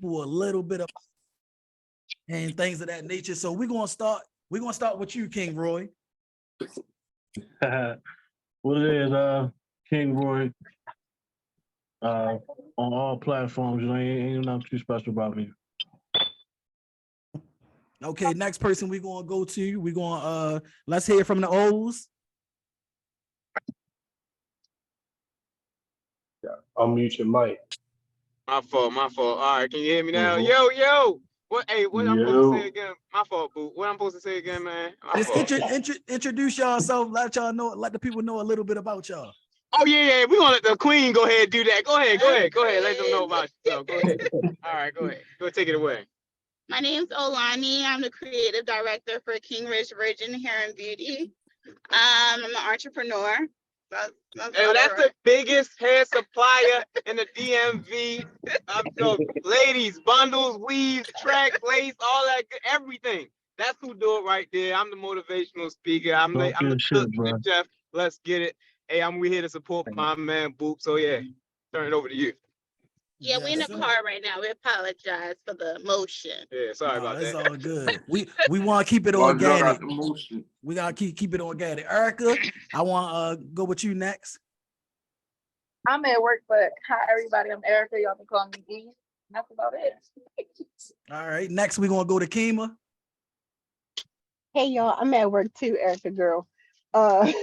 people a little bit of and things of that nature. So we're gonna start with you, King Roy. What it is, King Roy, on all platforms. Ain't nothing too special about me. Okay, next person we're gonna go to. We're gonna let's hear from the O's. Unmute your mic. My fault. All right, can you hear me now? Yo. What I'm supposed to say again? My fault, boo. What I'm supposed to say again, man? Just introduce yourself, let the people know a little bit about y'all. Oh yeah. We gonna let the queen go ahead and do that. Go ahead. Let them know about yourself. Go ahead. All right, go ahead. Go take it away. My name's Olani. I'm the creative director for King Rich Virgin Hair and Beauty. I'm an entrepreneur. That's the biggest hair supplier in the DMV. Ladies, bundles, weaves, tracks, lace, all that, everything. That's who do it right there. I'm the motivational speaker. I'm the cook, chef. Let's get it. Hey, we here to support my man Boop. So yeah, turn it over to you. Yeah, we're in the car right now. We apologize for the motion. Yeah, sorry about that. It's all good. We want to keep it organic. We gotta keep it organic. Erica, I want to go with you next. I'm at work, but hi everybody. I'm Erica. Y'all can call me D. That's about it. All right. Next, we're gonna go to Kima. Hey y'all, I'm at work too, Erica girl. I'm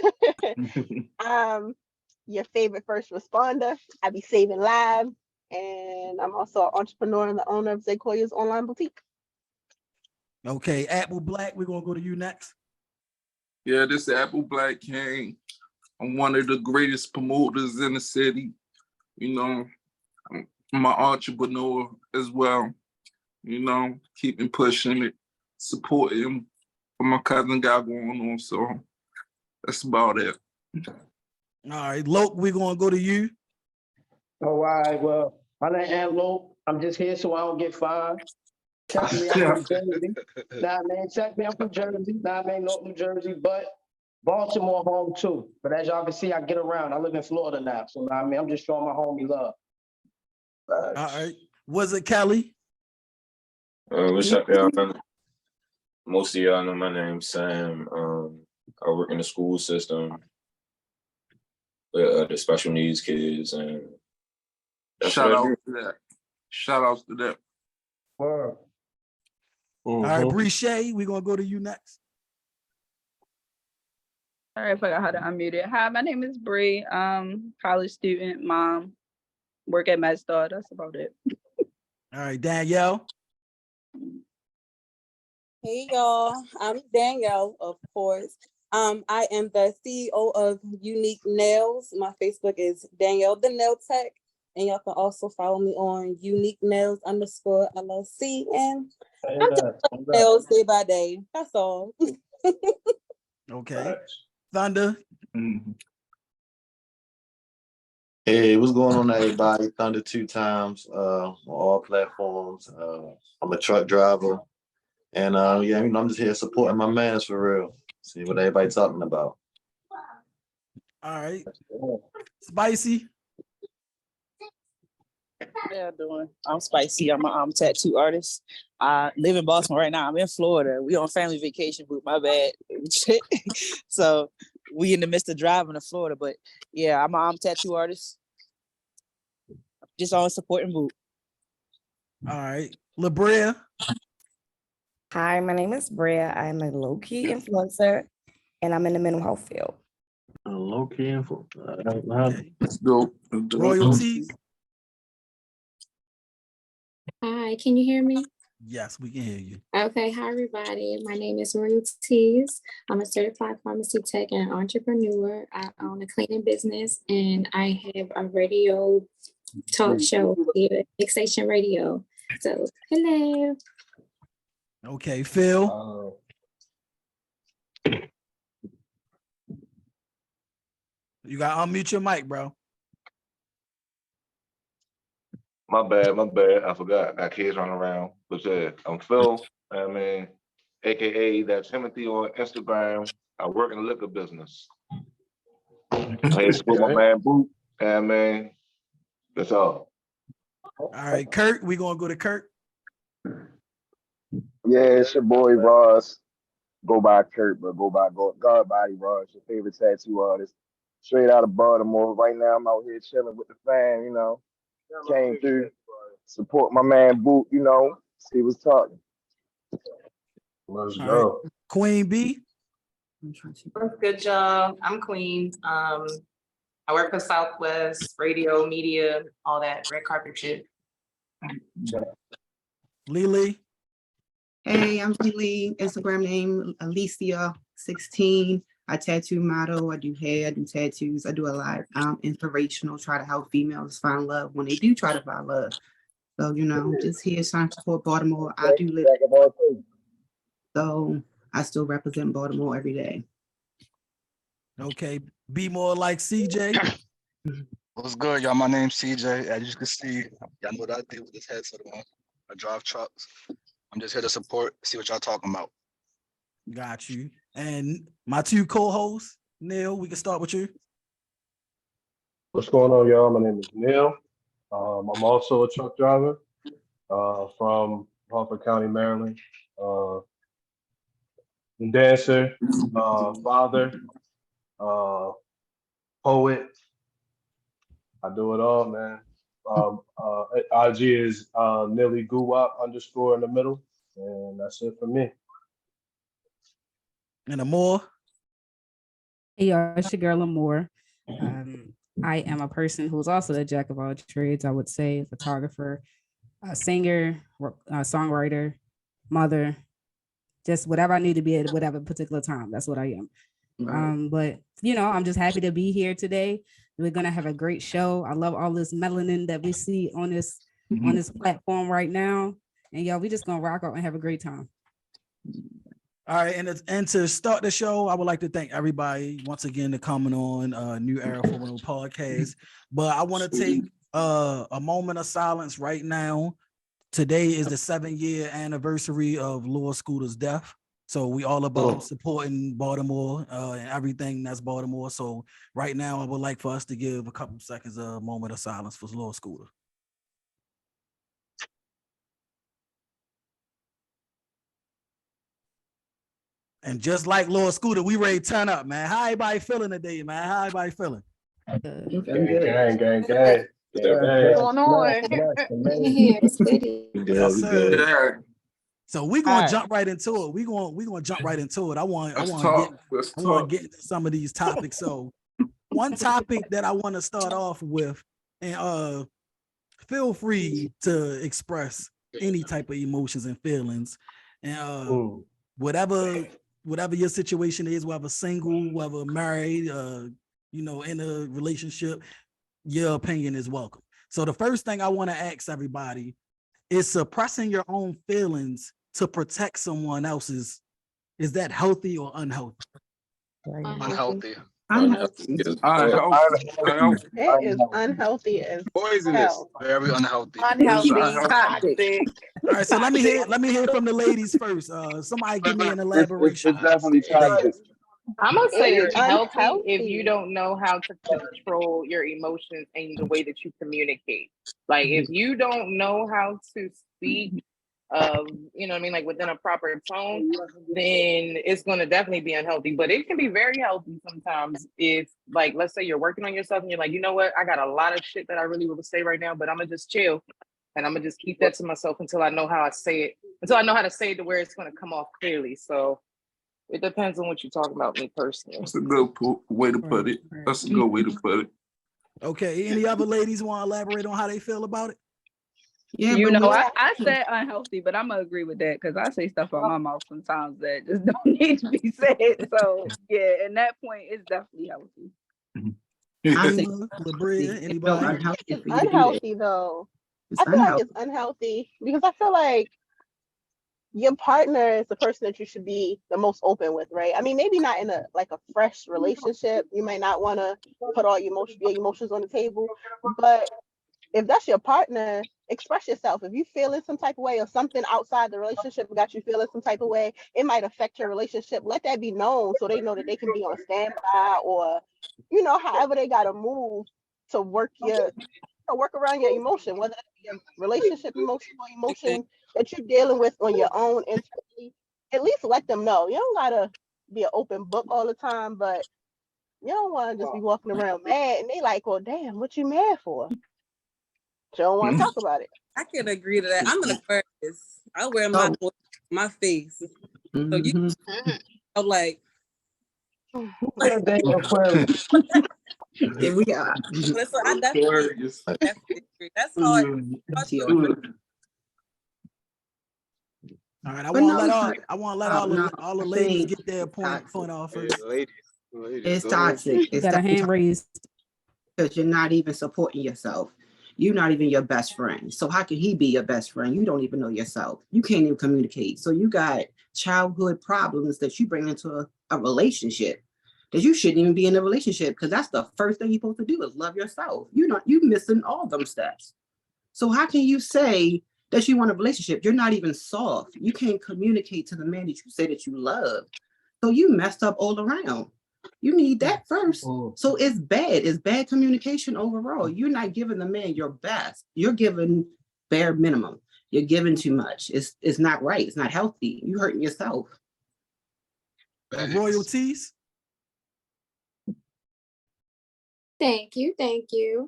your favorite first responder. I be saving lives. And I'm also an entrepreneur and the owner of Zakoya's online boutique. Okay, Apple Black, we're gonna go to you next. Yeah, this is Apple Black King. I'm one of the greatest promoters in the city. You know, I'm an entrepreneur as well. You know, keeping pushing it, supporting what my cousin got going on. So that's about it. All right, Loke, we're gonna go to you. All right, well, my name is Loke. I'm just here so I don't get fined. Check me, I'm from Jersey. Check me, I'm from Jersey. North New Jersey, but Baltimore home too. But as y'all can see, I get around. I live in Florida now, so I'm just showing my homie love. All right, was it Kelly? What's up, y'all? Most of y'all know my name, Sam. I work in the school system with the special needs kids, and shout out to that. Word. All right, Bree Shay, we're gonna go to you next. All right, I forgot how to unmute it. Hi, my name is Bree. College student, mom, work at MedStar. That's about it. All right, Danielle. Hey y'all, I'm Danielle, of course. I am the CEO of Unique Nails. My Facebook is Danielle the Nail Tech. And y'all can also follow me on Unique Nails _LLC. And I'm just nails day by day. That's all. Okay. Thunder. Hey, what's going on, everybody? Thunder 2 times on all platforms. I'm a truck driver. And yeah, I'm just here supporting my mans for real. See what everybody talking about. All right. Spicy. How y'all doing? I'm Spicy. I'm a tattoo artist. I live in Baltimore right now. I'm in Florida. We on family vacation, but my bad. So we in the midst of driving to Florida. But yeah, I'm a tattoo artist. Just on supporting Boot. All right. LaBrea. Hi, my name is Brea. I'm a low-key influencer, and I'm in the mental health field. Low-key influencer. Okay. Let's go. Royalties. Hi, can you hear me? Yes, we can hear you. Okay, hi everybody. My name is Royalties. I'm a certified pharmacy tech and entrepreneur. I own a cleaning business and I have a radio talk show here, Fixation Radio. So, hello. Okay, Phil. You got to unmute your mic, bro. My bad. I forgot. I got kids running around. But yeah, I'm Phil. AKA that's Timothy on Instagram. I work in the liquor business. I support my man Boot. That's all. All right, Kurt, we gonna go to Kurt. Yeah, it's your boy Ross. Go by Kurt, but go by God Body Ross, your favorite tattoo artist. Straight out of Baltimore. Right now, I'm out here chilling with the fam, you know. Came through, support my man Boot, you know. See what's talking. Let's All go. right. Queen B. What's good, y'all? I'm Queen. I work for Southwest Radio, media, all that red carpet shit. Lily. Hey, I'm Lily. Instagram name Alicia16. I tattoo model. I do hair. I do tattoos. I do a lot. Inspirational. Try to help females find love when they do try to find love. So just here trying to support Baltimore. I do live. So I still represent Baltimore every day. Okay, be more like CJ. What's good, y'all? My name's CJ. As you can see, y'all know what I do with this headset on. I drive trucks. I'm just here to support, see what y'all talking about. Got you. And my two co-hosts, Neil, we can start with you. What's going on, y'all? My name is Neil. I'm also a truck driver from Harford County, Maryland. Dancer, father, poet. I do it all, man. IG is Nilly Guwap _ in the middle, and that's it for me. And Amore. Hey y'all, it's your girl Amore. I am a person who's also a jack of all trades, I would say, photographer, a singer, songwriter, mother, just whatever I need to be at whatever particular time. That's what I am. Right. But I'm just happy to be here today. We're gonna have a great show. I love all this melanin that we see on this platform right now. And y'all, we just gonna rock out and have a great time. All right, and to start the show, I would like to thank everybody once again for coming on New Era Formula Podcast. But I want to take a moment of silence right now. Today is the 7-year anniversary of Lord Scooter's death. So we all about supporting Baltimore and everything that's Baltimore. So right now, I would like for us to give a couple seconds a moment of silence for Lord Scooter. And just like Lord Scooter, we ready to turn up, man. How everybody feeling today, man? How everybody feeling? Gang. What's going on? Yes, sir. So we're gonna jump right into it. We're gonna jump right into it. I want to get into some of these topics. So one topic that I want to start off with, and feel free to express any type of emotions and feelings, and whatever your situation is, whether single, whether married, in a relationship, your opinion is welcome. So the first thing I want to ask everybody is suppressing your own feelings to protect someone else's. Is that healthy or unhealthy? Unhealthy. Unhealthy. It is unhealthy as hell. Very unhealthy. Unhealthy, toxic. All right, so let me hear from the ladies first. Somebody give me an elaboration. It's definitely toxic. I'm gonna say It it's is healthy if unhealthy. you don't know how to control your emotions and the way that you communicate. Like if you don't know how to speak like within a proper tone, then it's gonna definitely be unhealthy. But it can be very healthy sometimes if, like, let's say you're working on yourself and you're like, you know what, I got a lot of shit that I really want to say right now, but I'm gonna just chill and I'm gonna just keep that to myself until I know how I say it, until I know how to say it to where it's gonna come off clearly. So it depends on what you're talking about, me personally. That's a good way to put it. That's a good way to put it. Okay, any other ladies want to elaborate on how they feel about it? Yeah, I said unhealthy, but I'm gonna agree with that because I say stuff out my mouth sometimes that just don't need to be said. So yeah, and that point is definitely healthy. Anybody? It's unhealthy though. I feel like it's unhealthy because I feel like your partner is the person that you should be the most open with, right? I mean, maybe not in a fresh relationship. You might not want to put all your emotions on the table, but if that's your partner, express yourself. If you feel in some type of way or something outside the relationship got you feeling some type of way, it might affect your relationship. Let that be known so they know that they can be on standby or, however they got to move to work your work around your emotion, whether that be a relationship emotion or emotion that you're dealing with on your own internally. At least let them know. You don't gotta be an open book all the time, but you don't want to just be walking around mad and they like, well, damn, what you mad for? You don't want to talk about it. I can agree to that. I'm an Aquarius. I wear my face. So you I'm like Yeah, we are. so I definitely agree. That's hard. All right, I But want no, to it's let not- all the I ladies think get their point off first. Ladies, it's go ahead. toxic. It's Got a hand raised. because you're not even supporting yourself. You're not even your best friend. So how can he be your best friend? You don't even know yourself. You can't even communicate. So you got childhood problems that you bring into a relationship that you shouldn't even be in a relationship, because that's the first thing you're supposed to do is love yourself. You missing all them steps. So how can you say that you want a relationship? You're not even soft. You can't communicate to the man that you say that you love. So you messed up all around. You need that first. So it's bad. It's bad communication overall. You're not giving the man your best. You're giving bare minimum. You're giving too much. It's not right. It's not healthy. You hurting yourself. Royalties. Thank you. Thank you.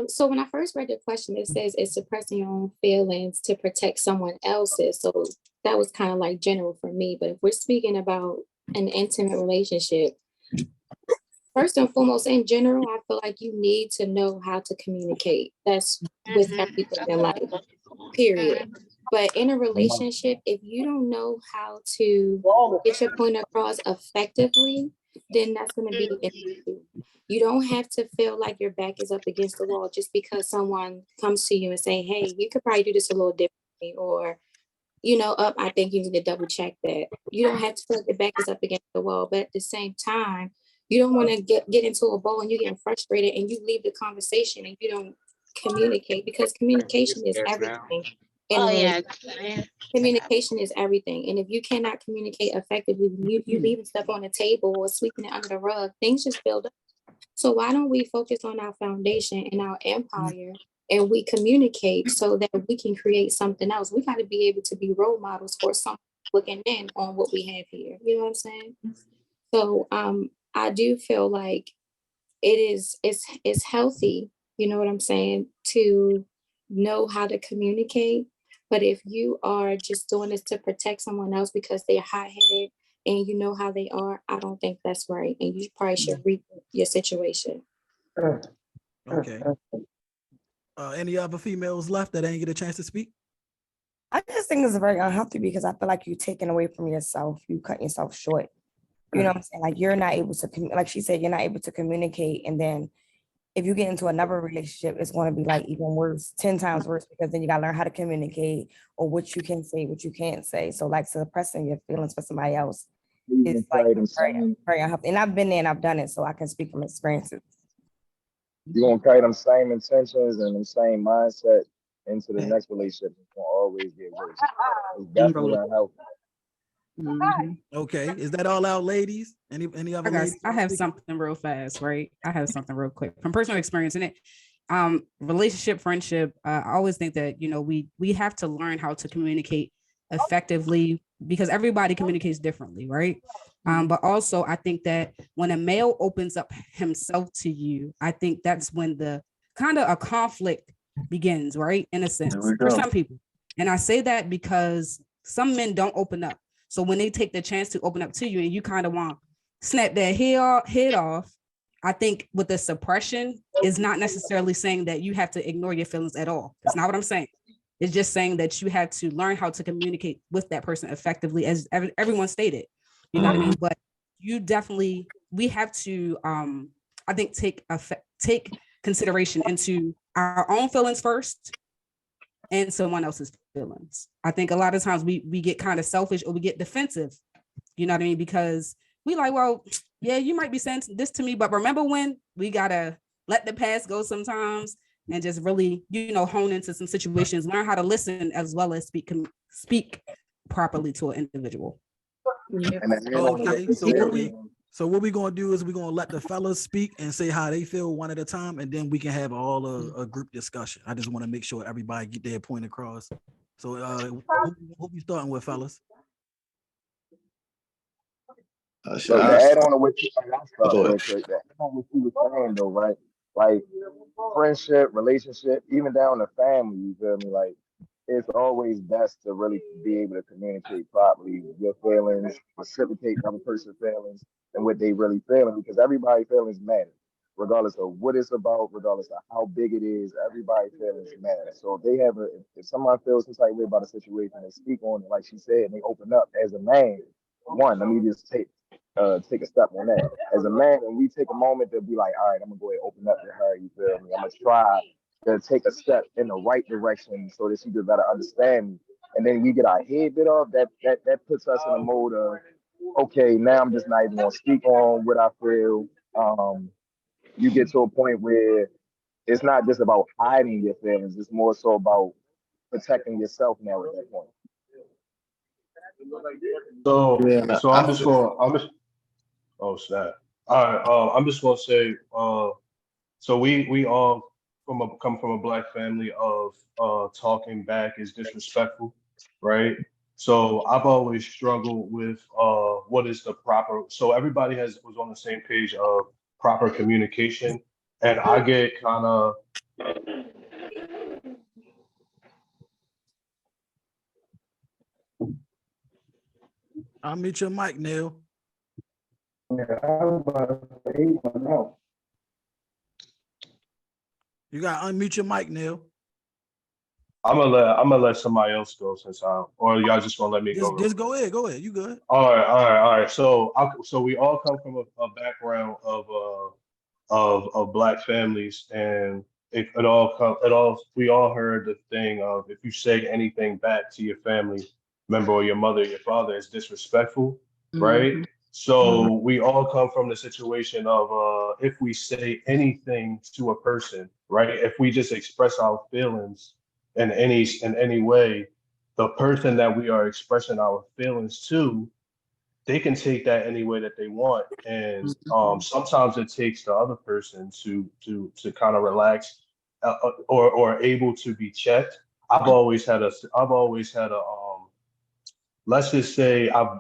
So when I first read the question, it says it's suppressing your own feelings to protect someone else's. So that was kind of like general for me. But if we're speaking about an intimate relationship, first and foremost, in general, I feel like you need to know how to communicate. That's with everything in life, period. But in a relationship, if you don't know how to get your point across effectively, then that's going to be an issue. You don't have to feel like your back is up against the wall just because someone comes to you and say, hey, you could probably do this a little differently, or, I think you need to double check that. You don't have to feel like your back is up against the wall, but at the same time, you don't want to get into a ball and you're getting frustrated and you leave the conversation and you don't communicate, because communication is everything. Communication is everything. And if you cannot communicate effectively, you leaving stuff on the table or sweeping it under the rug, things just build up. So why don't we focus on our foundation and our empire, and we communicate so that we can create something else? We got to be able to be role models for someone looking in on what we have here. You know what I'm saying? So I do feel like it's healthy, you know what I'm saying, to know how to communicate. But if you are just doing this to protect someone else because they're hot-headed and you know how they are, I don't think that's right. And you probably should read your situation. Okay. Any other females left that ain't get a chance to speak? I just think it's very unhealthy because I feel like you're taking away from yourself. You cut yourself short. You know what I'm saying? Like you're not able to, like she said, you're not able to communicate. And then if you get into another relationship, it's going to be like even worse, 10 times worse, because then you got to learn how to communicate or what you can say, what you can't say. So like suppressing your feelings for somebody else is like very unhealthy. And I've been there and I've done it, so I can speak from experiences. You're going to carry them same intentions and the same mindset into the next relationship. It's going to always get worse. It's definitely unhealthy. Okay, is that all out, ladies? Any other ladies? I have something real fast, right? I have something real quick from personal experience in it. Relationship, friendship. I always think that we have to learn how to communicate effectively because everybody communicates differently, right? But also, I think that when a male opens up himself to you, I think that's when the kind of a conflict begins, right? In a sense, for some people, and I say that because some men don't open up. So when they take the chance to open up to you and you kind of want to snap their head off, I think with the suppression is not necessarily saying that you have to ignore your feelings at all. That's not what I'm saying. It's just saying that you have to learn how to communicate with that person effectively, as everyone stated. You know what I mean? But we have to, I think, take consideration into our own feelings first and someone else's feelings. I think a lot of times we get kind of selfish or we get defensive, you know what I mean? Because we like, well, yeah, you might be saying this to me, but remember when we gotta let the past go sometimes and just really, hone into some situations, learn how to listen as well as speak properly to an individual. Okay, So what we're gonna do is we're gonna let the fellas speak and say how they feel one at a time, and then we can have all a group discussion. I just want to make sure everybody get their point across. So who we starting with, fellas? So to add on to what you real quick, to add on what you were saying though, right? Like friendship, relationship, even down to family, you feel me? Like it's always best to really be able to communicate properly your feelings, reciprocate the other person's feelings and what they really feeling, because everybody's feelings matter, regardless of what it's about, regardless of how big it is. Everybody's feelings matter. So if they have if someone feels some type of way about a situation, they speak on it, like she said, and they open up as a man. One, let me just take a step on that. As a man, when we take a moment to be like, all right, I'm gonna go ahead and open up to her, you feel me? I'm gonna try to take a step in the right direction so that she could better understand me. And then we get our head bit off, that puts us in a mode of, okay, now I'm just not even gonna speak on what I feel. You get to a point where it's not just about hiding your feelings, it's more so about protecting yourself now at that point. So I'm just oh snap. All right, I'm just gonna say, so we all come from a black family of talking back is disrespectful, right? So I've always struggled with what is the proper. So everybody was on the same page of proper communication, and I get kind of. I'll mute your mic, Neil. You gotta unmute your mic, Neil. I'm gonna let somebody else go since or y'all just gonna let me go. Just go ahead. Go ahead. You good? All right. So we all come from a background of black families, and we all heard the thing of, if you say anything back to your family member or your mother or your father, it's disrespectful, right? So we all come from the situation of if we say anything to a person, right? If we just express our feelings in any way, the person that we are expressing our feelings to, they can take that any way that they want, and sometimes it takes the other person to kind of relax or able to be checked. I've always had a let's just say I've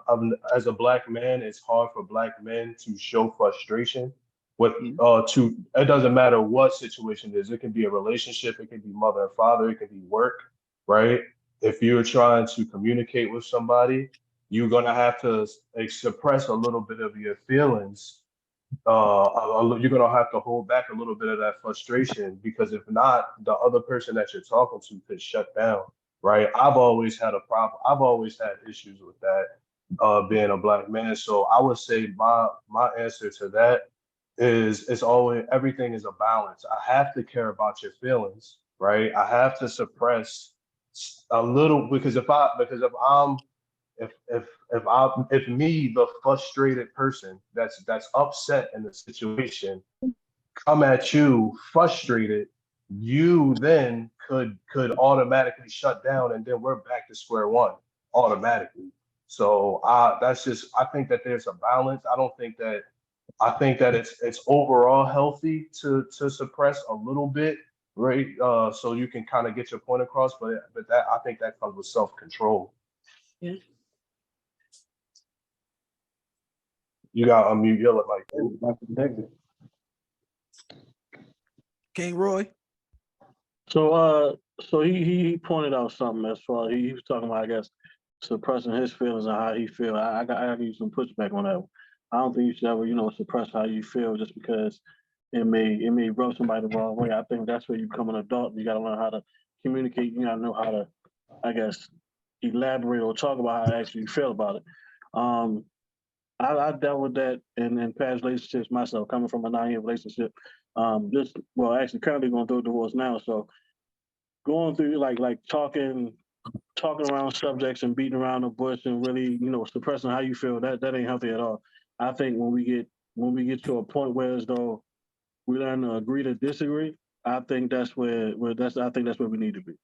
as a black man, it's hard for black men to show frustration with it doesn't matter what situation it is. It can be a relationship, it can be mother and father, it can be work, right? If you're trying to communicate with somebody, you're gonna have to suppress a little bit of your feelings. You're gonna have to hold back a little bit of that frustration, because if not, the other person that you're talking to could shut down, right? I've always had a problem. I've always had issues with that, being a black man. So I would say my answer to that is, it's always, everything is a balance. I have to care about your feelings, right? I have to suppress a little, because if I'm if me, the frustrated person that's upset in the situation, come at you frustrated, you then could automatically shut down, and then we're back to square one automatically. So that's just, I think that there's a balance. I think that it's overall healthy to suppress a little bit, right? So you can kind of get your point across, but that, I think that comes with self-control. Yeah. You got to unmute your mic. King Roy. So he pointed out something as far, he was talking about, I guess, suppressing his feelings and how he feel. I got to use some pushback on that. I don't think you should ever, suppress how you feel just because it may rub somebody the wrong way. I think that's where you become an adult. You got to learn how to communicate. You got to know how to, I guess, elaborate or talk about how actually you feel about it. I dealt with that in past relationships myself, coming from a 9-year relationship. Actually currently going through a divorce now. So going through like talking around subjects and beating around the bush and really, suppressing how you feel, that ain't healthy at all. I think when we get to a point where as though we learn to agree to disagree, I think that's where we need to be.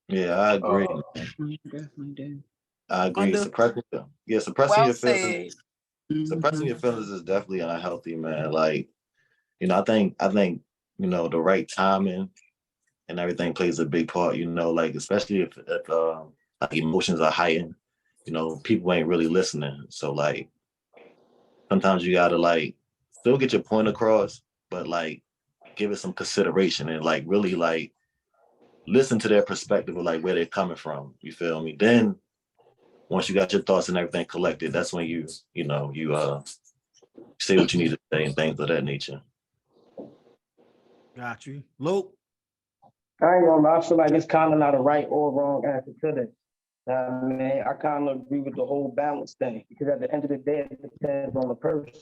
Yeah, I agree. Definitely do. I agree. Suppressing Well your feelings. said. Suppressing your feelings is definitely unhealthy, man. Like, I think, the right timing and everything plays a big part, like especially if like emotions are heightened, people ain't really listening. So like sometimes you gotta like still get your point across, but like give it some consideration and like really like listen to their perspective of like where they're coming from. You feel me? Then once you got your thoughts and everything collected, that's when you say what you need to say and things of that nature. Got you. Luke? I ain't gonna lie, I feel like it's kind of not a right or wrong answer to this. I mean, I kind of agree with the whole balance thing because at the end of the day, it depends on the person.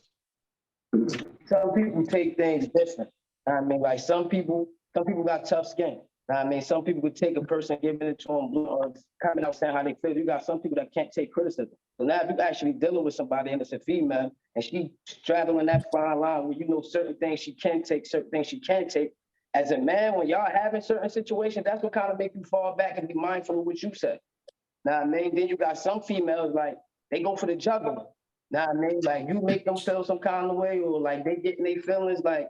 Some people take things different. I mean, like some people got tough skin. I mean, some people would take a person, giving it to them, or coming out saying how they feel. You got some people that can't take criticism. So now if you're actually dealing with somebody and it's a female and she straddling that fine line where certain things she can take, certain things she can't take. As a man, when y'all having certain situations, that's what kind of make you fall back and be mindful of what you say. Now, I mean, then you got some females like they go for the juggler. Now, I mean, like you make them feel some kind of way, or like they getting their feelings like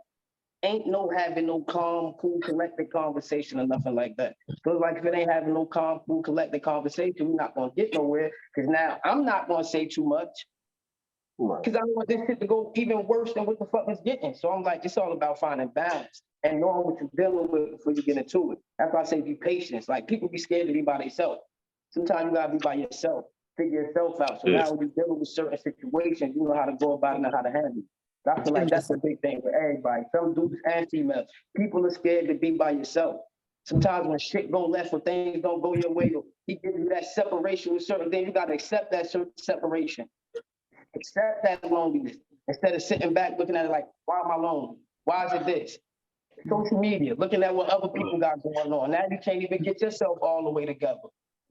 ain't no having no calm, cool, collected conversation or nothing like that. So it's like if it ain't having no calm, cool, collected conversation, we're not gonna get nowhere. Because now I'm not gonna say too much. Because I don't want this shit to go even worse than what the fuck it's getting. So I'm like, it's all about finding balance and knowing what you're dealing with before you get into it. That's why I say be patient. Like people be scared to be by themselves. Sometimes you gotta be by yourself, figure yourself out. So now when you're dealing with certain situations, you know how to go about it and how to handle it. I feel like that's a big thing for everybody. Some dudes and females. People are scared to be by yourself. Sometimes when shit go left or things don't go your way, he gives you that separation with certain things. You gotta accept that certain separation. Accept that loneliness. Instead of sitting back looking at it like, why am I lonely? Why is it this? Social media, looking at what other people got going on. Now you can't even get yourself all the way together.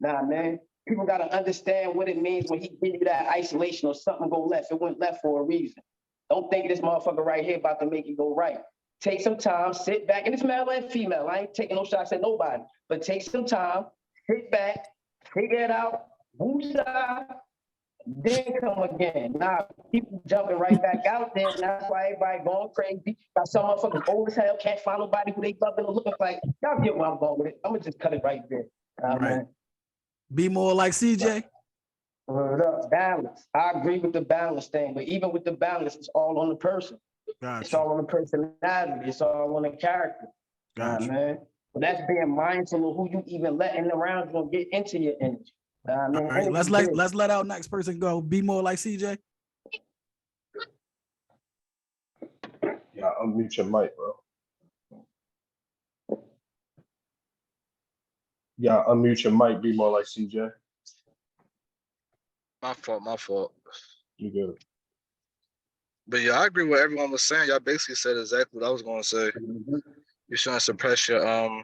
Nah, man. People gotta understand what it means when he gives you that isolation or something go left. It went left for a reason. Don't think this motherfucker right here about to make it go right. Take some time, sit back, and it's male and female. I ain't taking no shots at nobody, but take some time, sit back, figure it out, woosah, then come again. Now people jumping right back out there, and that's why everybody going crazy. Got some motherfuckers old as hell, can't find nobody who they loving or looking like. Y'all get where I'm going with it. I'm gonna just cut it right there. Right. Man. Be more like CJ. Word up, balance. I agree with the balance thing, but even with the balance, it's all on the person. Gotcha. It's all on the personality. It's all on the character. Gotcha. Man. But that's being mindful of who you even letting around you and get into your energy. All right, let's let our next person go. Be more like CJ. Yeah, unmute your mic, bro. Yeah, unmute your mic. Be more like CJ. My fault. You good. But yeah, I agree with what everyone was saying. Y'all basically said exactly what I was going to say. You shouldn't suppress your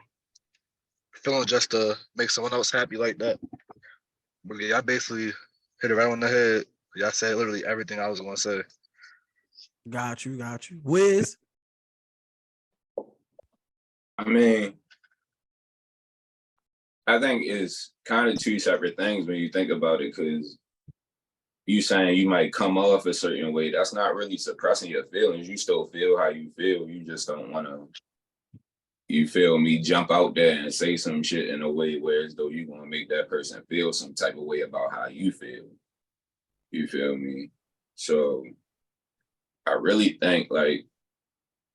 feelings just to make someone else happy like that. But yeah, y'all basically hit it right on the head. Y'all said literally everything I was going to say. Got you. Wiz? I mean, I think it's kind of two separate things when you think about it, because you saying you might come off a certain way. That's not really suppressing your feelings. You still feel how you feel. You just don't want to, you feel me, jump out there and say some shit in a way where as though you're going to make that person feel some type of way about how you feel. You feel me? So I really think like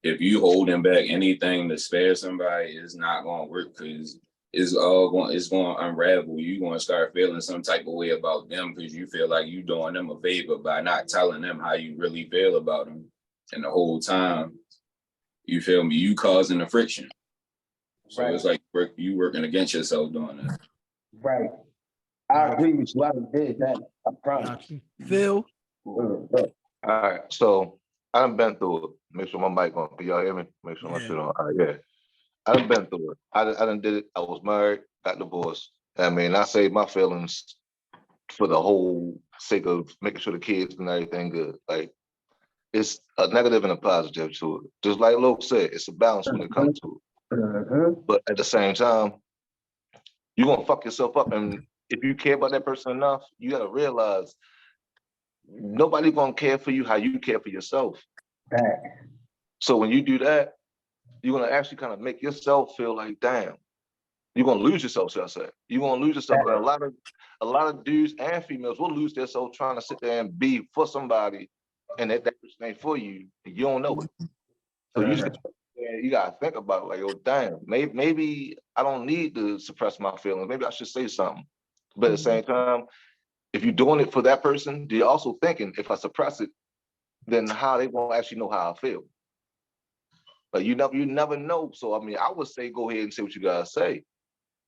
if you holding back anything to spare somebody, it's not going to work, because it's going to unravel. You're going to start feeling some type of way about them because you feel like you doing them a favor by not telling them how you really feel about them. And the whole time, you feel me, you causing the friction. So It's like you working against yourself doing that. Right. I agree with you. I did that. I promise. Phil? All right. So I done been through it. Make sure my mic on. Can y'all hear me? Make sure my shit on. All right, yeah. I done been through it. I done did it. I was married, got divorced. I mean, I saved my feelings for the whole sake of making sure the kids and everything good. Like, it's a negative and a positive to it. Just like Luke said, it's a balance when it comes to it. But at the same time, you're gonna fuck yourself up and if you care about that person enough, you gotta realize nobody gonna care for you how you care for yourself. So when you do that, you're gonna actually kind of make yourself feel like, damn, you're gonna lose yourself, shall I say. You're gonna lose yourself. And a lot of dudes and females will lose their soul trying to sit there and be for somebody, and that person ain't for you, and you don't know it. So you gotta think about it, like, oh damn, maybe I don't need to suppress my feelings. Maybe I should say something. But at the same time, if you're doing it for that person, you're also thinking, if I suppress it, then how they won't actually know how I feel. But you never know. So I mean, I would say go ahead and say what you gotta say.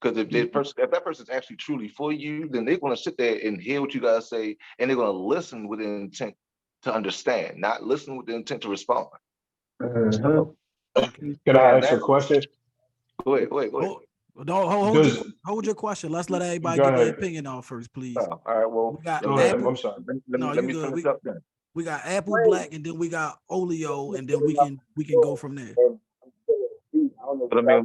Because if that person's actually truly for you, then they're gonna sit there and hear what you gotta say, and they're gonna listen with the intent to understand, not listen with the intent to respond. So, Can I ask a question? Go ahead. Don't hold your question. Let's let everybody get their opinion on first, please. All right, well, go ahead. I'm sorry. Let me finish up then. We got Apple Black, and then we got Oleo, and then we can go from there. But I mean,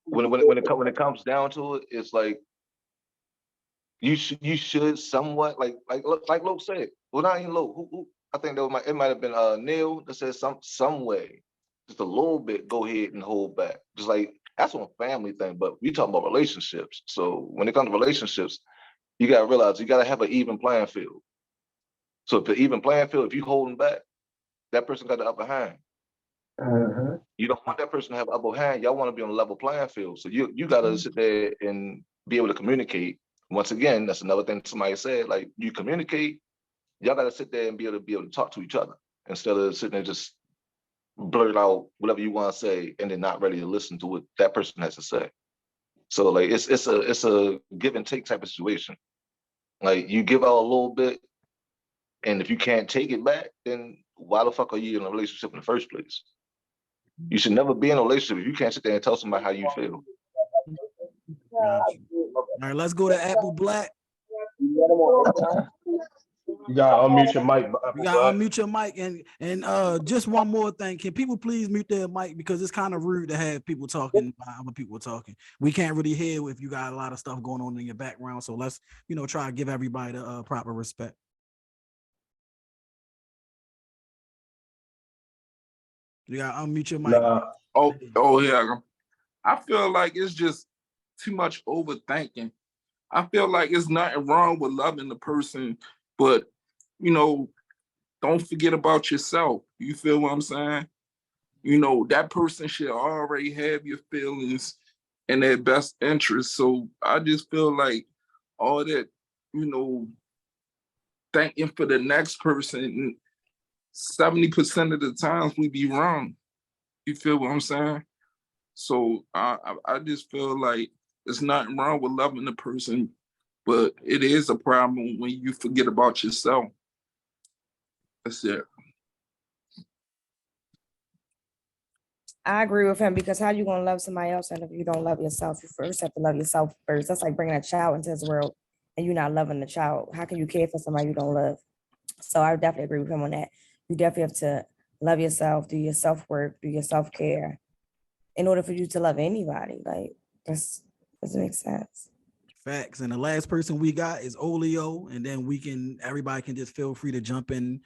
when it comes down to it, it's like you should somewhat like Lo said. Well, not even Lo. Who I think it might have been Neil that said some way, just a little bit. Go ahead and hold back. Just like that's on a family thing, but we talk about relationships. So when it comes to relationships, you gotta realize you gotta have an even playing field. So if the even playing field, if you holding back, that person got the upper hand. You don't want that person to have upper hand. Y'all want to be on a level playing field. So you gotta sit there and be able to communicate. Once again, that's another thing somebody said. Like you communicate, y'all gotta sit there and be able to talk to each other instead of sitting there just blurt out whatever you want to say and then not ready to listen to what that person has to say. So like it's a give and take type of situation. Like you give out a little bit, and if you can't take it back, then why the fuck are you in a relationship in the first place? You should never be in a relationship if you can't sit there and tell somebody how you feel. Gotcha. All right, let's go to Apple Black. You gotta unmute your mic. You gotta unmute your mic, and just one more thing. Can people please mute their mic, because it's kind of rude to have people talking while other people talking. We can't really hear if you got a lot of stuff going on in your background. So let's try to give everybody the proper respect. You gotta unmute your mic. Oh yeah. I feel like it's just too much overthinking. I feel like it's nothing wrong with loving the person, but don't forget about yourself. You feel what I'm saying? That person should already have your feelings in their best interest. So I just feel like all that, thinking for the next person, 70% of the times we be wrong. You feel what I'm saying? So I just feel like there's nothing wrong with loving the person, but it is a problem when you forget about yourself. That's it. I agree with him, because how you gonna love somebody else, and if you don't love yourself, you first have to love yourself first. That's like bringing a child into this world and you're not loving the child. How can you care for somebody you don't love? So I definitely agree with him on that. You definitely have to love yourself, do your self-work, do your self-care in order for you to love anybody. Like, this doesn't make sense. Facts. And the last person we got is Oleo, and then everybody can just feel free to jump in,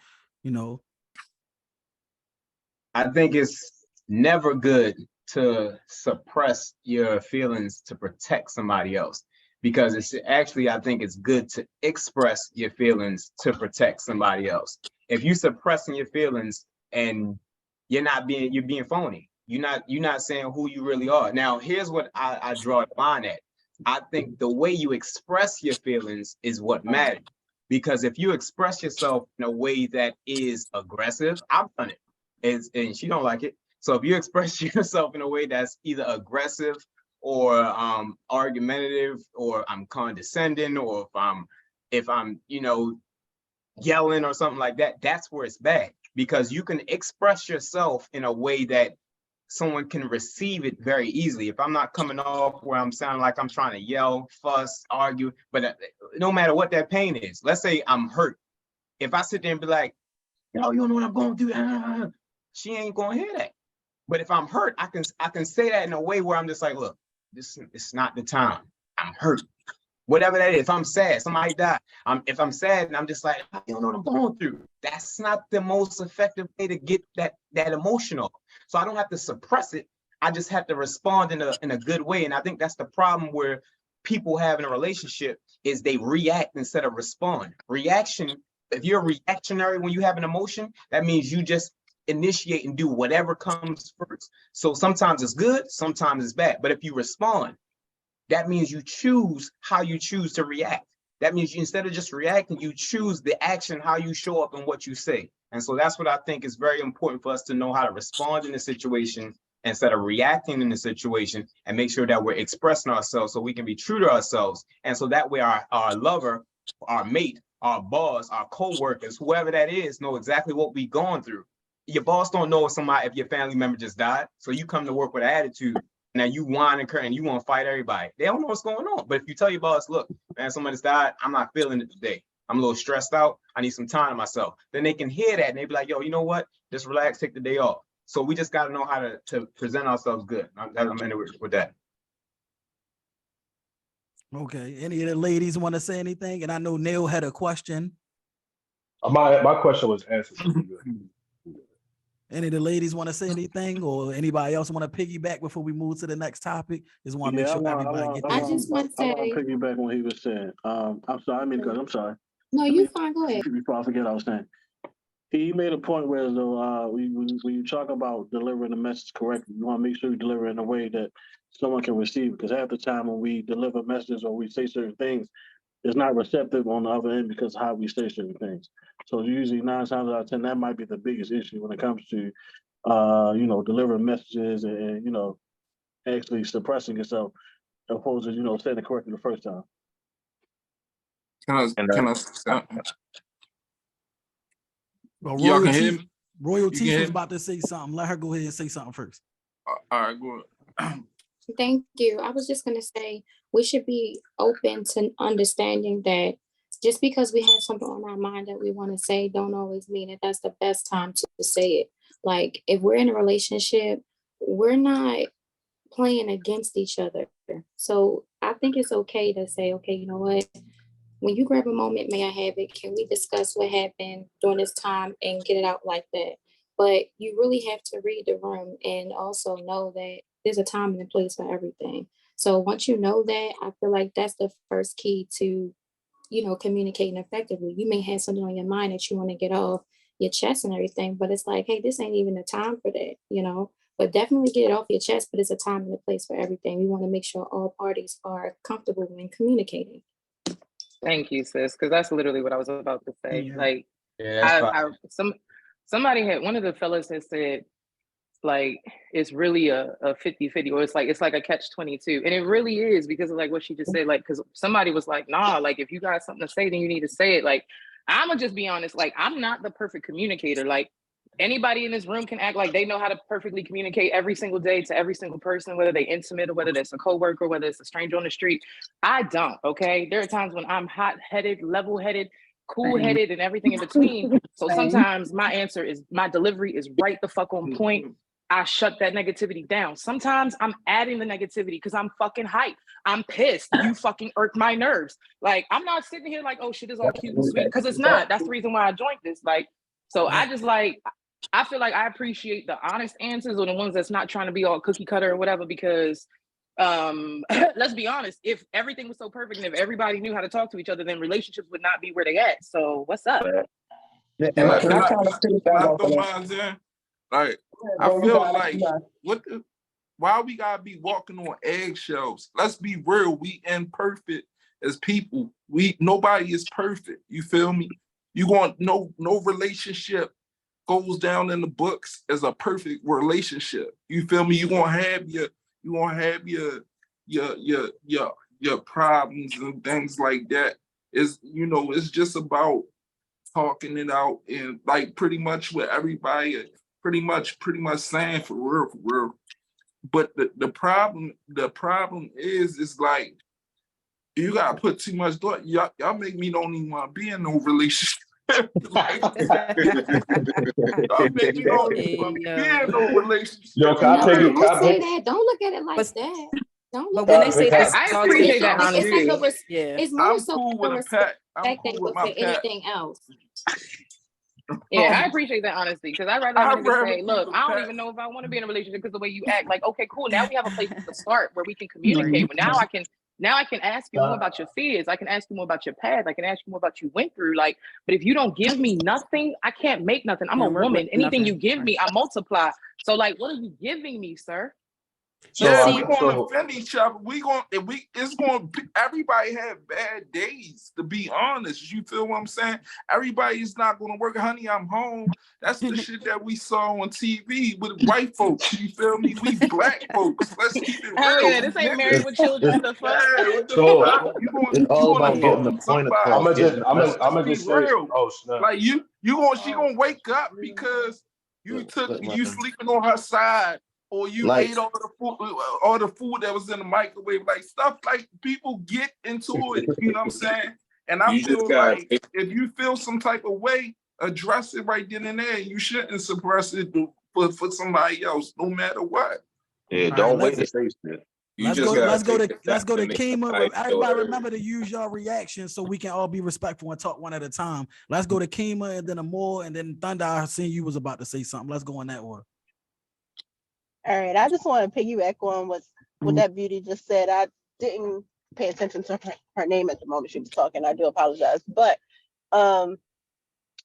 I think it's never good to suppress your feelings to protect somebody else, because it's actually, I think it's good to express your feelings to protect somebody else. If you suppressing your feelings and you're being phony. You're not saying who you really are. Now, here's what I draw the line at. I think the way you express your feelings is what matters. Because if you express yourself in a way that is aggressive, I've done it, and she don't like it. So if you express yourself in a way that's either aggressive or argumentative, or I'm condescending, or if I'm yelling or something like that, that's where it's bad. Because you can express yourself in a way that someone can receive it very easily. If I'm not coming off where I'm sounding like I'm trying to yell, fuss, argue, but no matter what that pain is, let's say I'm hurt. If I sit there and be like, yo, you don't know what I'm going to do, she ain't going to hear that. But if I'm hurt, I can say that in a way where I'm just like, look, it's not the time. I'm hurt. Whatever that is. If I'm sad, somebody died. If I'm sad and I'm just like, you don't know what I'm going through. That's not the most effective way to get that emotional. So I don't have to suppress it. I just have to respond in a good way. And I think that's the problem where people have in a relationship is they react instead of respond. Reaction, if you're reactionary when you have an emotion, that means you just initiate and do whatever comes first. So sometimes it's good, sometimes it's bad. But if you respond, that means you choose how you choose to react. That means you, instead of just reacting, you choose the action, how you show up and what you say. And so that's what I think is very important for us to know how to respond in the situation instead of reacting in the situation, and make sure that we're expressing ourselves so we can be true to ourselves. And so that way our lover, our mate, our boss, our co-workers, whoever that is, know exactly what we're going through. Your boss don't know if your family member just died. So you come to work with an attitude. Now you whine and curse and you want to fight everybody. They don't know what's going on. But if you tell your boss, look, man, somebody's died, I'm not feeling it today. I'm a little stressed out. I need some time to myself. Then they can hear that and they be like, yo, you know what? Just relax, take the day off. So we just got to know how to present ourselves good. I'm in with that. Okay. Any of the ladies want to say anything? And I know Neil had a question. My question was answered. Any of the ladies want to say anything, or anybody else want to piggyback before we move to the next topic? Just want to make sure everybody get. I just want to say. I want to piggyback on what he was saying. I'm sorry. I mean, because I'm sorry. No, you fine. Go ahead. Before I forget, I was saying. He made a point where though when you talk about delivering the message correctly, you want to make sure you deliver in a way that someone can receive. Because half the time when we deliver messages or we say certain things, it's not receptive on the other end because of how we say certain things. So usually 9 times out of 10, that might be the biggest issue when it comes to delivering messages and actually suppressing yourself opposed to saying it correctly the first time. Can I say something? Well, Y'all can hear me? Royalty was about to say something. Let her go ahead and say something first. All right, go ahead. Thank you. I was just going to say we should be open to understanding that just because we have something on our mind that we want to say don't always mean that that's the best time to say it. Like if we're in a relationship, we're not playing against each other. So I think it's okay to say, okay, you know what? When you grab a moment, may I have it? Can we discuss what happened during this time and get it out like that? But you really have to read the room and also know that there's a time and a place for everything. So once you know that, I feel like that's the first key to, communicating effectively. You may have something on your mind that you want to get off your chest and everything, but it's like, hey, this ain't even the time for that, But definitely get it off your chest, but it's a time and a place for everything. We want to make sure all parties are comfortable when communicating. Thank you, sis, because that's literally what I was about to say. Yeah. Like, Yeah, somebody had, one of the fellas had said, like, it's really a 50-50, or it's like a catch-22. And it really is, because of like what she just said, like, because somebody was like, nah, like if you got something to say, then you need to say it. Like, I'ma just be honest, like, I'm not the perfect communicator. Like, anybody in this room can act like they know how to perfectly communicate every single day to every single person, whether they intimate or whether that's a coworker, whether it's a stranger on the street. I don't, okay? There are times when I'm hot-headed, level-headed, cool-headed, and everything in between. So sometimes my delivery is right the fuck on point. I shut that negativity down. Sometimes I'm adding the negativity because I'm fucking hyped. I'm pissed. You fucking irked my nerves. Like, I'm not sitting here like, oh shit, is all cute and sweet, because it's not. That's the reason why I joined this. Like, so I just I feel like I appreciate the honest answers or the ones that's not trying to be all cookie cutter or whatever, because let's be honest, if everything was so perfect and if everybody knew how to talk to each other, then relationships would not be where they at. So what's up? Can I kind of finish that off? Like, I feel like why we gotta be walking on eggshells? Let's be real. We imperfect as people. Nobody is perfect. You feel me? You want no relationship goes down in the books as a perfect relationship. You feel me? You gonna have your problems and things like that. It's just about talking it out and like pretty much what everybody pretty much saying for real. But the problem is like you gotta put too much thought. Y'all make me don't even want to be in no relationship. Like, y'all make me don't even want to be in no relationship. Yo, can I Don't say that. Don't look at it like that. Don't But look when at they it say like this, that. I all appreciate takes that off, It's like honesty. yeah. it's more I'm so cool the with a respect pet. I'm that cool with goes my with pet. anything else. Yeah, I appreciate that honesty because I'd rather have a I'd nigga rather say, keep look, a I don't pet. even know if I want to be in a relationship because the way you act. Like, okay, cool. Now we have a place to start where we can Right. communicate. But now I can ask you more about your fears. I can ask you more about your past. I can ask you more about what you went through. Like, but if you don't give me nothing, I can't make nothing. I'm a Can't work with woman. Anything you nothing. give me, I multiply. So like, what are you giving me, sir? Yeah, see- we gonna offend each other. It's gonna be, everybody have bad days, to be honest. You feel what I'm saying? Everybody's not gonna work. Honey, I'm home. That's the shit that we saw on TV with white folks. You feel me? We black folks. Let's keep it Hell real. yeah, this ain't married with children. The fuck? Yeah, what the So fuck? it's all You gonna about getting the lose point somebody. across, getting the message. I'm gonna Be just say, real. oh snap. Like she gonna wake up because you man. sleeping on her side, or you Like, ate all the food that was in the microwave. Like stuff like people get into it. You know what I'm saying? And I You just feel got like if you feel some type of way, address it right then and there. You shouldn't suppress it for somebody else, no matter what. Yeah, All don't right, wait to say shit. you let's just go. gotta Let's go take to the let's steps go to to make Kima. somebody feel Everybody heard. remember to use your reactions so we can all be respectful and talk one at a time. Let's go to Kima and then Amor and then Thunder. I seen you was about to say something. Let's go in that order. All right, I just want to piggyback on what that beauty just said. I didn't pay attention to her name at the moment she was talking. I do apologize, but I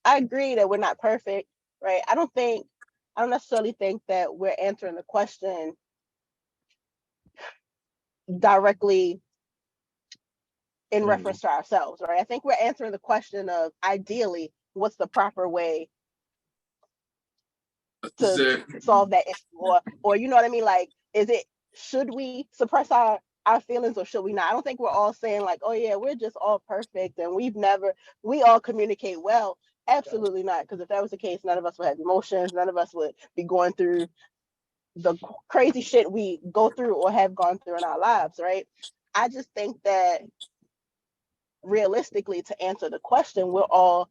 agree that we're not perfect, right? I don't necessarily think that we're answering the question directly in reference to ourselves, right? I think we're answering the question of ideally what's the proper way to solve that issue, or you know what I mean? Like, should we suppress our feelings or should we not? I don't think we're all saying like, oh yeah, we're just all perfect and we all communicate well. Absolutely not. Because if that was the case, none of us would have emotions. None of us would be going through the crazy shit we go through or have gone through in our lives, right? I just think that realistically, to answer the question, we're all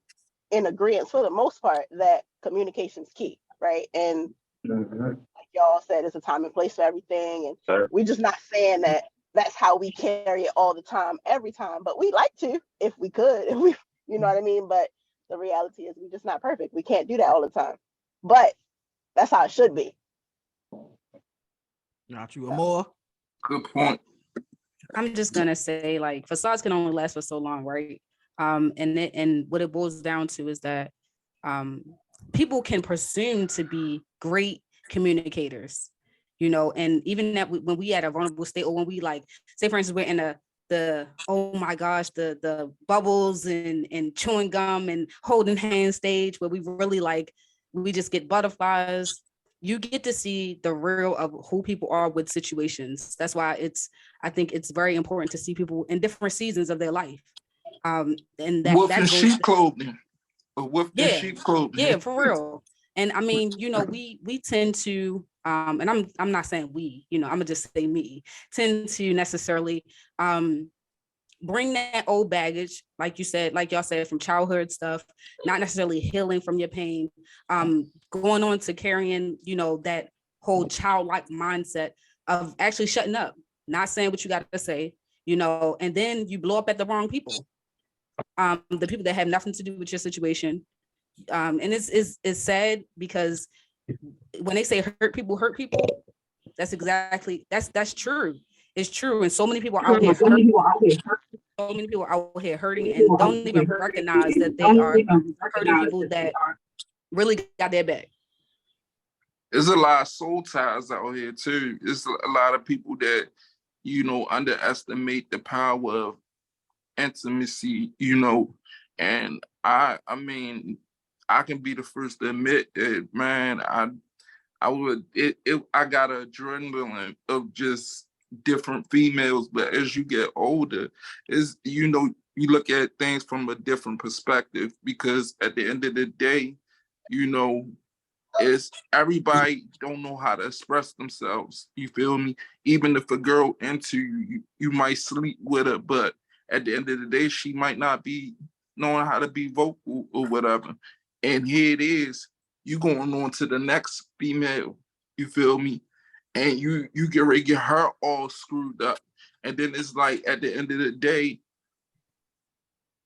in agreement for the most part that communication's key, right? And like y'all said, it's a time and place for everything. And we're just not saying that that's how we carry it all the time, every time. But we like to, if we could, if we, you know what I mean? But the reality is we're just not perfect. We can't do that all the time. But that's how it should be. Not you, Amor. Good point. I'm just gonna say, like, facades can only last for so long, right? And what it boils down to is that people can presume to be great communicators, you know, and even that when we at a vulnerable state, or when we, like, say for instance, we're in the oh my gosh, the bubbles and chewing gum and holding hands stage, where we really, like, we just get butterflies. You get to see the real of who people are with situations. That's why I think it's very important to see people in different seasons of their life. And that Wolf that in goes sheep clothing. Wolf in sheep clothing. yeah, for real. And I mean, you know, we tend to and I'm not saying we, you know, I'm gonna just say me, tend to necessarily bring that old baggage, like you said, like y'all said, from childhood stuff, not necessarily healing from your pain, going on to carrying, you know, that whole childlike mindset of actually shutting up, not saying what you got to say, you know, and then you blow up at the wrong people, the people that have nothing to do with your situation. And it's sad because when they say hurt people, that's true. It's true. And so many people are out here hurting. So many people are out here hurting and don't even recognize that they are hurting people that really got their back. There's a lot of soul ties out here too. There's a lot of people that, you know, underestimate the power of intimacy, you know. And I mean, I can be the first to admit that, man, I got an adrenaline of just different females, but as you get older, is, you know, you look at things from a different perspective, because at the end of the day, you know, is everybody don't know how to express themselves. You feel me? Even if a girl into you, you might sleep with her, but at the end of the day, she might not be knowing how to be vocal or whatever. And here it is, you going on to the next female. You feel me? and you get ready to get her all screwed up. And then it's like at the end of the day,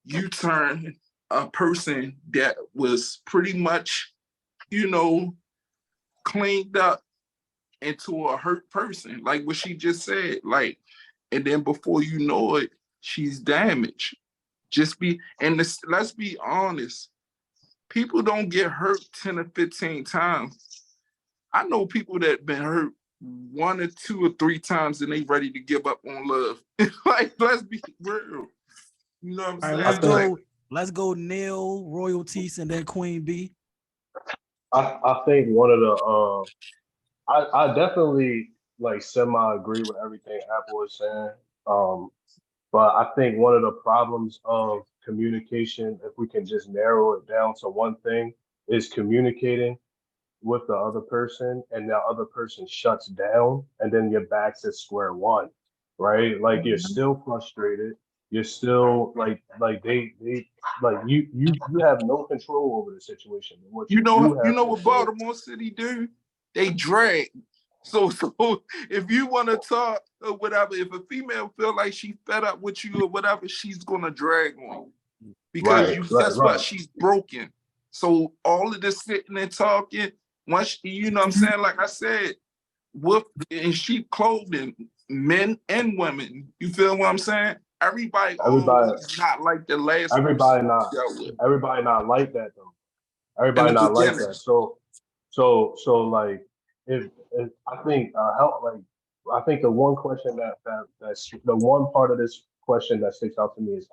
you turn a person that was pretty much, cleaned up into a hurt person, like what she just said. Like, and then before you know it, she's damaged. Let's be honest, people don't get hurt 10 or 15 times. I know people that been hurt 1 or 2 or 3 times and they ready to give up on love. Like, let's be real. You know what I'm saying? Let's go Neil, Royalties, and then Queen B. I think one of the I definitely like semi agree with everything Apple is saying. But I think one of the problems of communication, if we can just narrow it down to one thing, is communicating with the other person, and the other person shuts down, and then you're back to square one, right? Like you're still frustrated, you're still like they like you have no control over the situation. What You know have what control. Baltimore City do? They drag. So if you want to talk or whatever, if a female feel like she fed up with you or whatever, she's gonna drag on you. Because guess what? She's broken. So all of this sitting and talking, once you know what I'm saying, like I said, wolf in sheep clothing, men and women. You feel what I'm saying? Everybody not like the last everybody person not dealt with. everybody not like that though. Everybody not like that. So like if I think I think the one question that's the one part of this question that sticks out to me is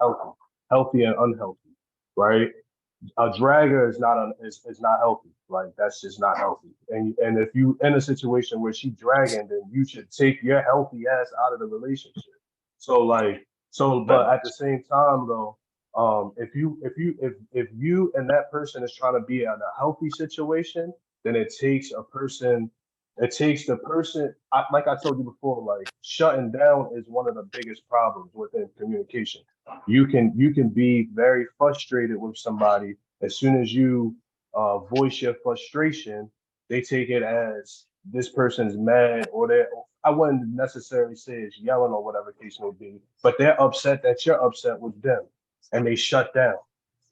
healthy and unhealthy, right? A dragger is not healthy. Like that's just not healthy. And if you in a situation where she dragging, then you should take your healthy ass out of the relationship. But at the same time though, if you and that person is trying to be in a healthy situation, then it takes the person, like I told you before, like shutting down is one of the biggest problems within communication. You can be very frustrated with somebody. As soon as you voice your frustration, they take it as this person's mad, or I wouldn't necessarily say it's yelling or whatever case may be, but they're upset that you're upset with them, and they shut down.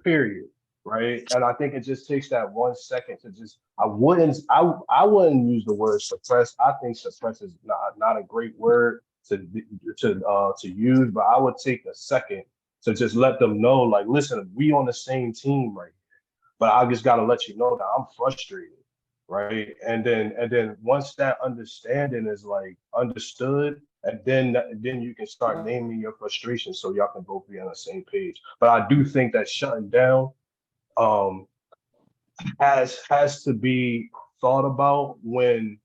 Period. Right. And I think it just takes that 1 second to just. I wouldn't use the word suppress. I think suppress is not a great word to use, but I would take a second to just let them know, like, listen, we on the same team right here, but I just got to let you know that I'm frustrated, right? And then once that understanding is like understood, and then you can start naming your frustration so y'all can both be on the same page. But I do think that shutting down has to be thought about when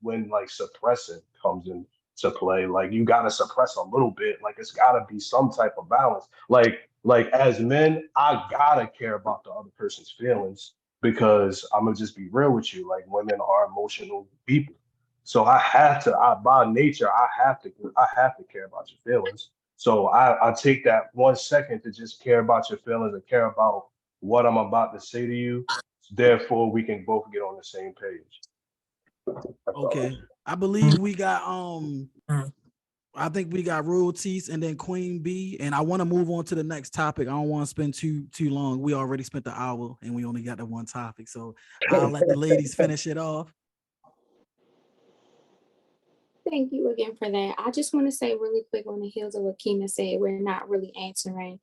like suppressing comes into play. Like you gotta suppress a little bit. Like it's gotta be some type of balance. Like as men, I gotta care about the other person's feelings, because I'm gonna just be real with you. Like women are emotional people. So by nature, I have to care about your feelings. So I take that 1 second to just care about your feelings and care about what I'm about to say to you. Therefore, we can both get on the same page. Okay. I believe we got I think we got Royalties and then Queen B. And I want to move on to the next topic. I don't want to spend too long. We already spent the hour and we only got the one topic. So I'll let the ladies finish it off. Thank you again for that. I just want to say really quick on the heels of what Keena said, we're not really answering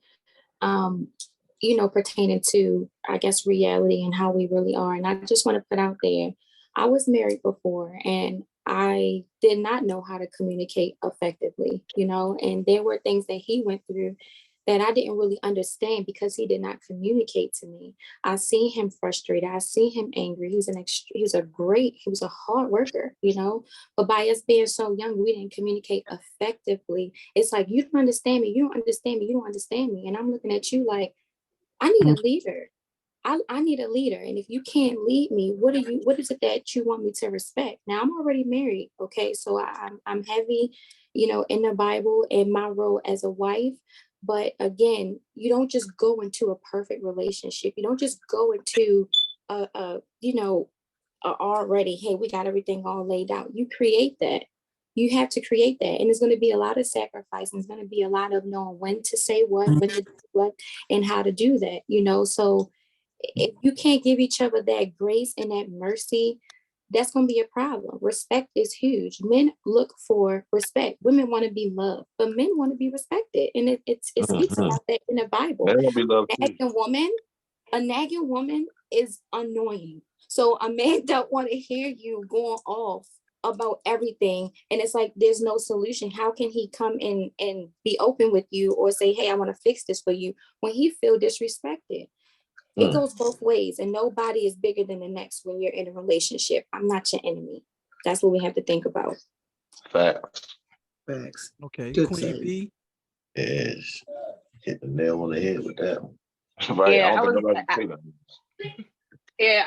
pertaining to, I guess, reality and how we really are. And I just want to put out there, I was married before and I did not know how to communicate effectively, and there were things that he went through that I didn't really understand because he did not communicate to me. I see him frustrated. I see him angry. He was a hard worker, but by us being so young, we didn't communicate effectively. It's like, you don't understand me. You don't understand me. You don't understand me. And I'm looking at you like, I need a leader. I need a leader. And if you can't lead me, what is it that you want me to respect? Now I'm already married. Okay. So I'm heavy, in the Bible and my role as a wife. But again, you don't just go into a perfect relationship. You don't just go into are already, hey, we got everything all laid out. You create that. You have to create that. And it's going to be a lot of sacrifice. And it's going to be a lot of knowing when to say what, when to do what, and how to do that, you know? So if you can't give each other that grace and that mercy, that's going to be a problem. Respect is huge. Men look for respect. Women want to be loved, but men want to be respected. And it speaks about that in the Bible. A nagging woman is annoying. So a man don't want to hear you going off about everything. And it's like, there's no solution. How can he come in and be open with you or say, hey, I want to fix this for you when he feel disrespected? It goes both ways, and nobody is bigger than the next when you're in a relationship. I'm not your enemy. That's what we have to think about. Facts. Okay. Good Queen save. B. Yes. Hit the nail on the head with that one. Right. Yeah, I don't think nobody can say that. Yeah,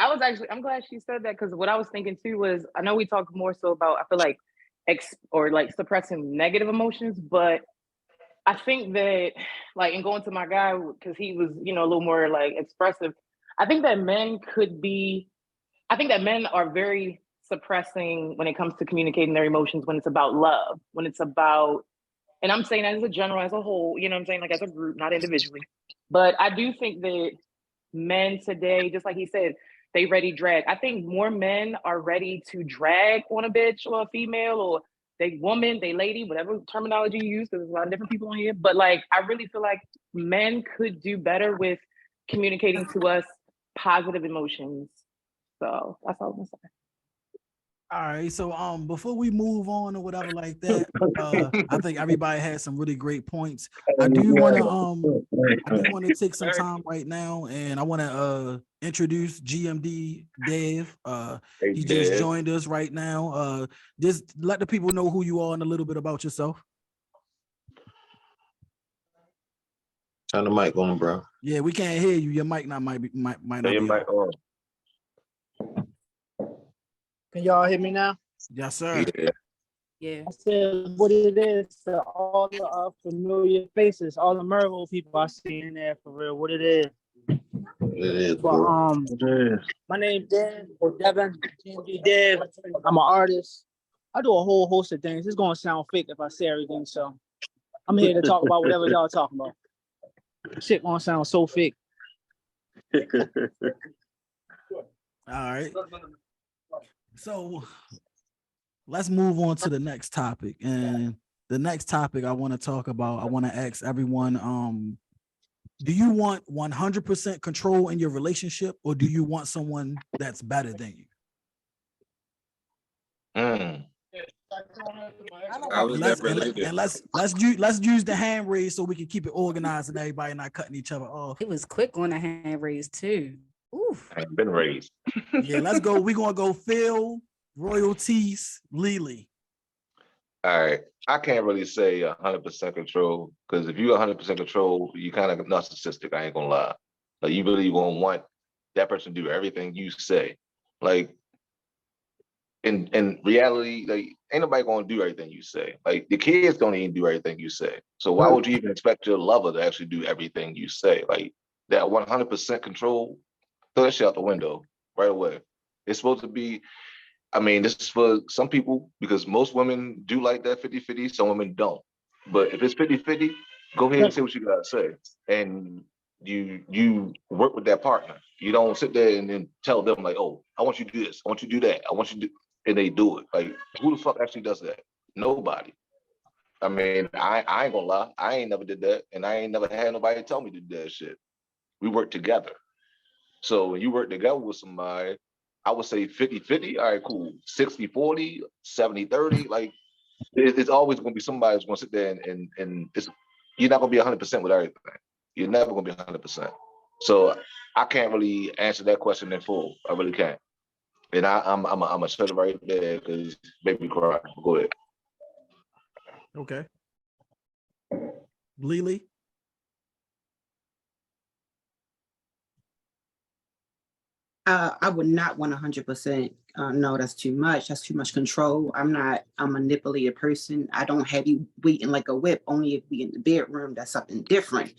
I'm glad she said that, because what I was thinking too was, I know we talk more so about, I feel like suppressing negative emotions, but I think that, like, and going to my guy, because he was, you know, a little more like expressive, I think that men are very suppressing when it comes to communicating their emotions, when it's about love, when it's about, and I'm saying that as a general, as a whole, you know what I'm saying, like as a group, not individually. But I do think that men today, just like he said, they ready drag. I think more men are ready to drag on a bitch or a female, or they woman, they lady, whatever terminology you use, because there's a lot of different people on here. But like, I really feel like men could do better with communicating to us positive emotions. So that's all I'm gonna say. All right, so before we move on or whatever like that, I think everybody had some really great points. I do want to take some time right now, and I want to introduce GMD Dave. He just joined us right now. Just let the people know who you are and a little bit about yourself. Turn the mic on, bro. Yeah, we can't hear you. Your mic might not be on. Can y'all hear me now? Yes, sir. Yeah. I said what it is to all the familiar faces, all the Mervo people I see in there, for real. What it is. It is, But bro. my name Dev or Devin, GMD Dev. I'm an artist. I do a whole host of things. It's gonna sound fake if I say everything, so I'm here to talk about whatever y'all talking about. Shit gonna sound so fake. All right. So let's move on to the next topic. And the next topic I want to talk about, I want to ask everyone, do you want 100% control in your relationship, or do you want someone that's better than you? Let's use the hand raise so we can keep it organized and everybody not cutting each other off. It was quick on the hand raise too. Oof. I've been raised. Yeah, let's go. We're gonna go Phil, Royalties, Lily. All right. I can't really say 100% control, because if you're 100% control, you kind of narcissistic. I ain't gonna lie. Like, you really gonna want that person to do everything you say. Like, in reality, like, ain't nobody gonna do everything you say. Like, the kids don't even do everything you say. So why would you even expect your lover to actually do everything you say? Like, that 100% control, throw that shit out the window right away. It's supposed to be, I mean, this is for some people, because most women do like that 50-50, some women don't. But if it's 50-50, go ahead and say what you gotta say. And you work with that partner. You don't sit there and then tell them like, oh, I want you to do this, I want you to do that, I want you to do, and they do it. Like, who the fuck actually does that? Nobody. I mean, I ain't gonna lie, I ain't never did that, and I ain't never had nobody tell me to do that shit. We work together. So when you work together with somebody, I would say 50-50. All right, cool. 60-40, 70-30. Like, it's always going to be somebody who's going to sit there and it's, you're not going to be 100% with everything. You're never going to be 100%. So I can't really answer that question in full. I really can't. And I'm a shut it right there, because baby cry. Go ahead. Okay. Lily. I would not want 100%. No, that's too much. That's too much control. I'm not a manipulative person. I don't have you waiting like a whip. Only if we in the bedroom, that's something different.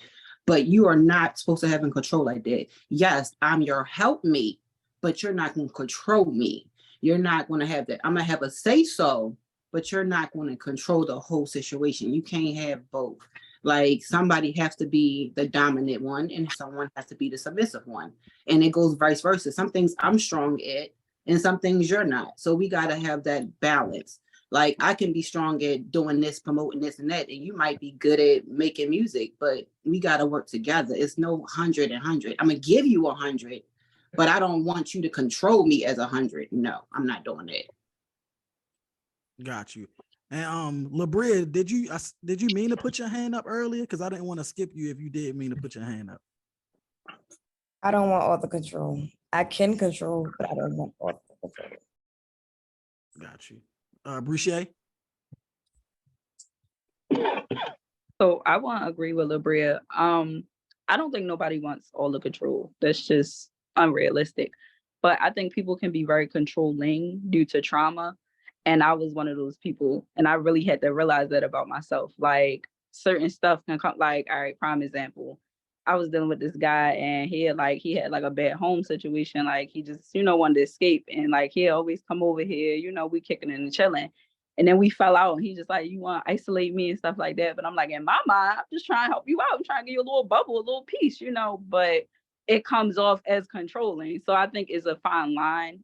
But you are not supposed to have in control like that. Yes, I'm your helpmate, but you're not going to control me. You're not going to have that. I'm going to have a say so, but you're not going to control the whole situation. You can't have both. Like somebody has to be the dominant one and someone has to be the submissive one. And it goes vice versa. Some things I'm strong at and some things you're not. So we got to have that balance. Like I can be strong at doing this, promoting this and that, and you might be good at making music, but we got to work together. It's no 100 and 100. I'm going to give you 100, but I don't want you to control me as 100. No, I'm not doing that. Got you. And Labria, did you mean to put your hand up earlier? Because I didn't want to skip you if you did mean to put your hand up. I don't want all the control. I can control, but I don't want all the control. Got you. Boucher? So I want to agree with Labria. I don't think nobody wants all the control. That's just unrealistic. But I think people can be very controlling due to trauma. And I was one of those people. And I really had to realize that about myself. Like certain stuff can come, like, all right, prime example. I was dealing with this guy and he had like a bad home situation. Like he just, wanted to escape. And like he always come over here, we kicking and chilling. And then we fell out and he just like, you want to isolate me and stuff like that. But I'm like, in my mind, I'm just trying to help you out. I'm trying to give you a little bubble, a little piece, but it comes off as controlling. So I think it's a fine line.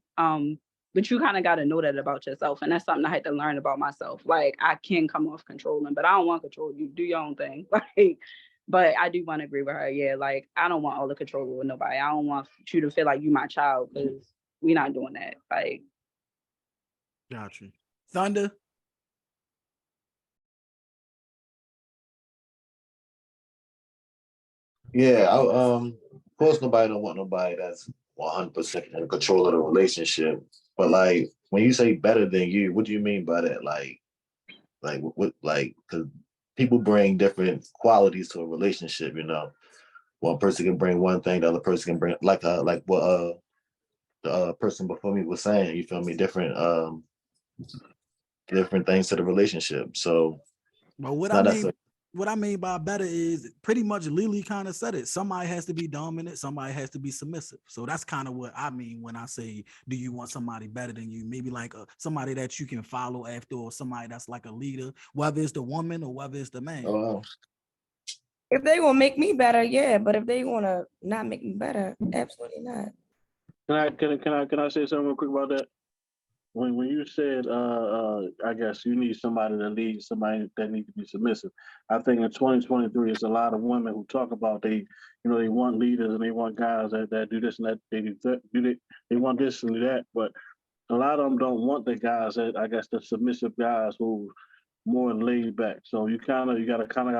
But you kind of got to know that about yourself. And that's something I had to learn about myself. Like I can come off controlling, but I don't want to control you. Do your own thing. Like, but I do want to agree with her. Yeah, like I don't want all the control with nobody. I don't want you to feel like you my child because we're not doing that. Like, got you. Thunder? Yeah, of course nobody don't want nobody that's 100% in control of the relationship. But like when you say better than you, what do you mean by that? Like what because people bring different qualities to a relationship, One person can bring one thing, the other person can bring like what the person before me was saying, you feel me? Different things to the relationship. So but what I mean by better is pretty much Lily kind of said it. Somebody has to be dominant, somebody has to be submissive. So that's kind of what I mean when I say, do you want somebody better than you? Maybe like somebody that you can follow after, or somebody that's like a leader, whether it's the woman or whether it's the man. Oh. If they gonna make me better, yeah. But if they wanna not make me better, absolutely not. Can I say something real quick about that? When you said, I guess you need somebody to lead, somebody that needs to be submissive. I think in 2023, it's a lot of women who talk about they want leaders and they want guys that do this and that. They want this and that, but a lot of them don't want the guys that, I guess, the submissive guys who more laid back. So you gotta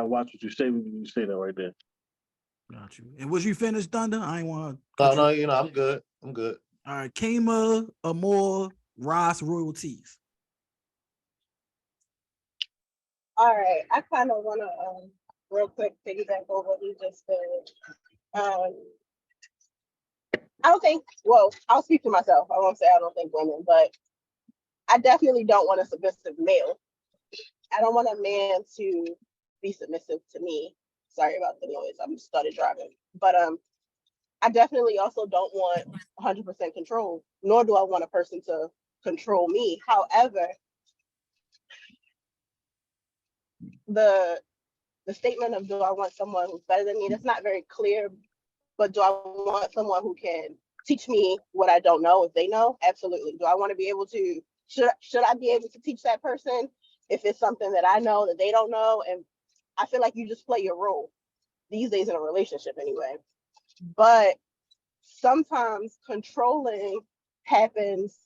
watch what you say when you say that right there. Got you. And was you finished, Thunder? I ain't want to. No, I'm good. I'm good. All right, Kama, Amor, Ross, royalties. All right, I kind of want to real quick piggyback over what you just said. I don't think. Well, I'll speak for myself. I won't say I don't think women, but I definitely don't want a submissive male. I don't want a man to be submissive to me. Sorry about the noise. I'm started driving, but I definitely also don't want 100% control, nor do I want a person to control me. However, the statement of do I want someone who's better than me, that's not very clear, but do I want someone who can teach me what I don't know if they know? Absolutely. Do I want to be able to, should I be able to teach that person if it's something that I know that they don't know? And I feel like you just play your role these days in a relationship anyway. But sometimes controlling happens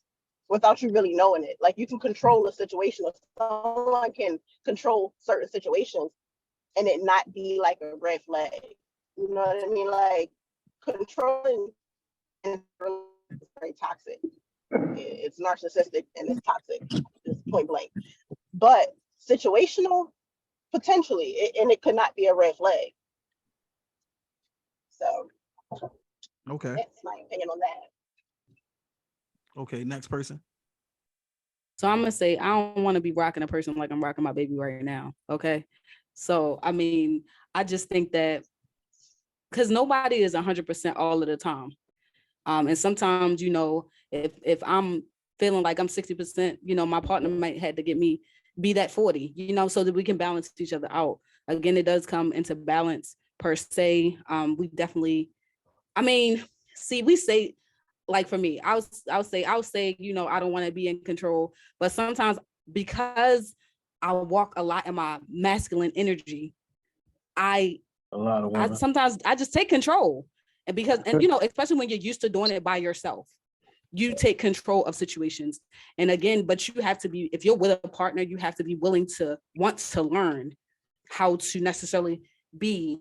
without you really knowing it. Like you can control a situation, or someone can control certain situations and it not be like a red flag. You know what I mean? Like controlling is very toxic. It's narcissistic and it's toxic, just point blank. But situational, potentially, and it could not be a red flag. So okay, that's my opinion on that. Okay, next person. So I'm gonna say I don't want to be rocking a person like I'm rocking my baby right now. Okay. So I mean, I just think that because nobody is 100% all of the time. And sometimes, if I'm feeling like I'm 60%, my partner might have to get me be that 40, so that we can balance each other out. Again, it does come into balance per se. We definitely, we say, like for me, I'll say, I don't want to be in control, but sometimes because I walk a lot in my masculine energy, sometimes I just take control. And because, especially when you're used to doing it by yourself, you take control of situations. And again, but you have to be, if you're with a partner, you have to be willing to want to learn how to necessarily be,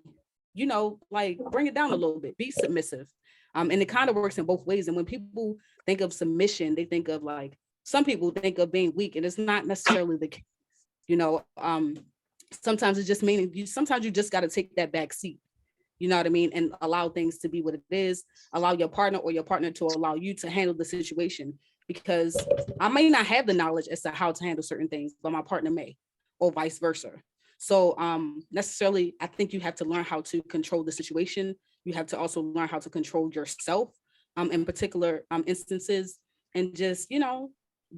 like bring it down a little bit, be submissive. And it kind of works in both ways. And when people think of submission, they think of like, some people think of being weak, and it's not necessarily the case. Sometimes it just means sometimes you just got to take that back seat. You know what I mean? And allow things to be what it is. Allow your partner or your partner to allow you to handle the situation, because I may not have the knowledge as to how to handle certain things, but my partner may, or vice versa. So necessarily, I think you have to learn how to control the situation. You have to also learn how to control yourself in particular instances, and just,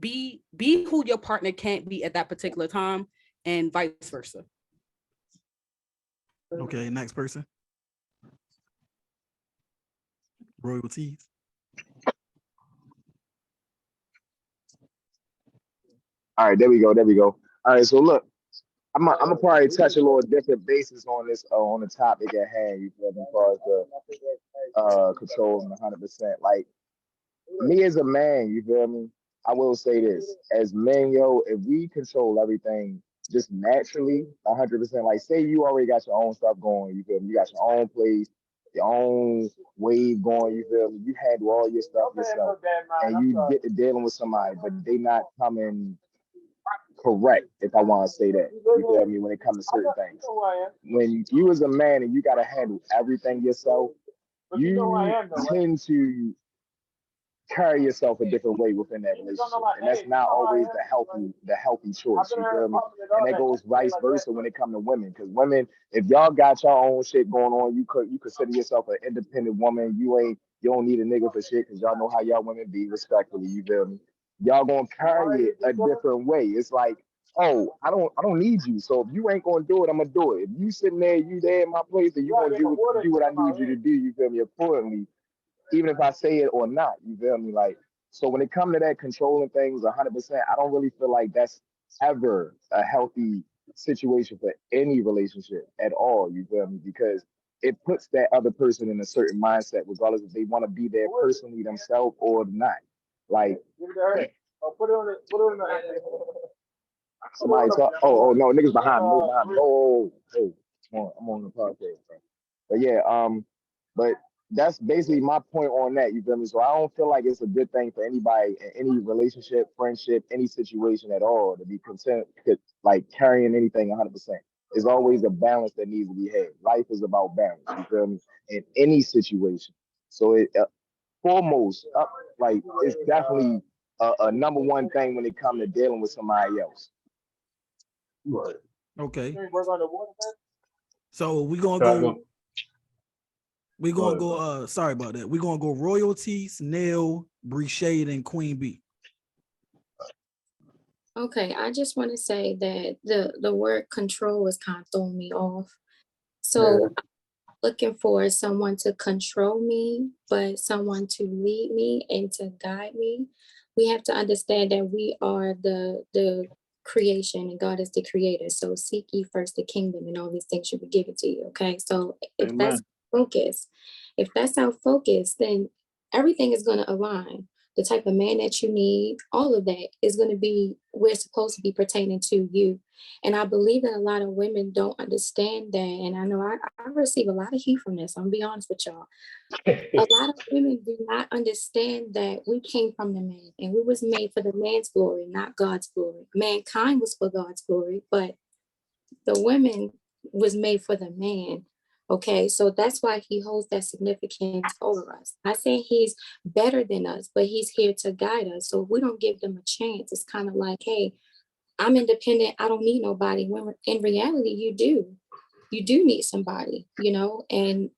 be who your partner can't be at that particular time, and vice versa. Okay, next person. Royalties. All right, there we go. All right, so look, I'm gonna probably touch a little different basis on this on the topic at hand. You feel me? As far as the control and 100%. Like me as a man, you feel me? I will say this: as men, if we control everything just naturally, 100%. Like say you already got your own stuff going. You feel me? You got your own place, your own wave going. You feel me? You handle all your stuff yourself, and you get to dealing with somebody, but they not coming correct, if I want to say that. You feel me? When it comes to certain things, when you as a man and you got to handle everything yourself, you tend to carry yourself a different way within that relationship, and that's not always the healthy choice. You feel me? And that goes vice versa when it comes to women, because women, if y'all got your own shit going on, you consider yourself an independent woman. You don't need a nigga for shit, because y'all know how y'all women be, respectfully. You feel me? Y'all gonna carry it a different way. It's like, oh, I don't need you. So if you ain't gonna do it, I'm gonna do it. If you sitting there, you there in my place, then you gonna do what I need you to do. You feel me? Accordingly, even if I say it or not. You feel me? Like, so when it comes to that controlling things 100%, I don't really feel like that's ever a healthy situation for any relationship at all. You feel me? Because it puts that other person in a certain mindset, regardless if they want to be there personally themselves or not. Like, somebody talk. Oh no, niggas behind me. Niggas behind me. I'm on the podcast, bro. But yeah, but that's basically my point on that. You feel me? So I don't feel like it's a good thing for anybody in any relationship, friendship, any situation at all to be content, like carrying anything 100%. There's always a balance that needs to be had. Life is about balance. You feel me? In any situation. So it foremost, like it's definitely a number one thing when it comes to dealing with somebody else. Right. Okay. So we're gonna go. Sorry about that. We're gonna go Royalty, Snail, Bree Shade, and Queen B. Okay, I just want to say that the word control is kind of throwing me off. So I'm looking for someone to control me, but someone to lead me and to guide me. We have to understand that we are the creation and God is the creator. So seek ye first the kingdom, and all these things should be given to you. Okay. So if that's focus, then everything is going to align. The type of man that you need, all of that is going to be, we're supposed to be pertaining to you. And I believe that a lot of women don't understand that. And I know I receive a lot of heat from this. I'm gonna be honest with y'all. A lot of women do not understand that we came from the man and we was made for the man's glory, not God's glory. Mankind was for God's glory, but the woman was made for the man. Okay, so that's why he holds that significance over us. I say he's better than us, but he's here to guide us. So if we don't give them a chance, it's kind of like, hey, I'm independent. I don't need nobody. When in reality, you do need somebody, and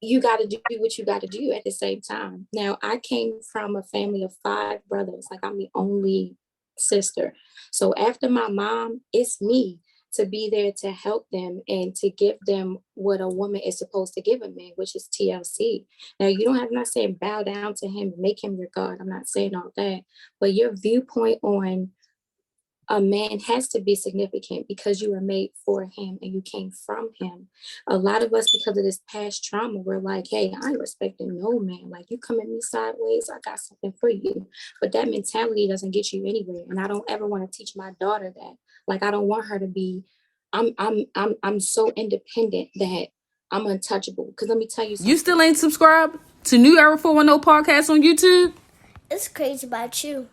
you got to do what you got to do at the same time. Now, I came from a family of 5 brothers. Like, I'm the only sister. So after my mom, it's me to be there to help them and to give them what a woman is supposed to give a man, which is TLC. Now, you don't have, I'm not saying bow down to him, make him your God. I'm not saying all that, but your viewpoint on a man has to be significant because you were made for him and you came from him. A lot of us, because of this past trauma, we're like, hey, I ain't respecting no man. Like, you come at me sideways, I got something for you. But that mentality doesn't get you anywhere. And I don't ever want to teach my daughter that. Like, I don't want her to be, I'm so independent that I'm untouchable. Because let me tell you something. You still ain't subscribed to New Era 410 podcast on YouTube? It's crazy about you.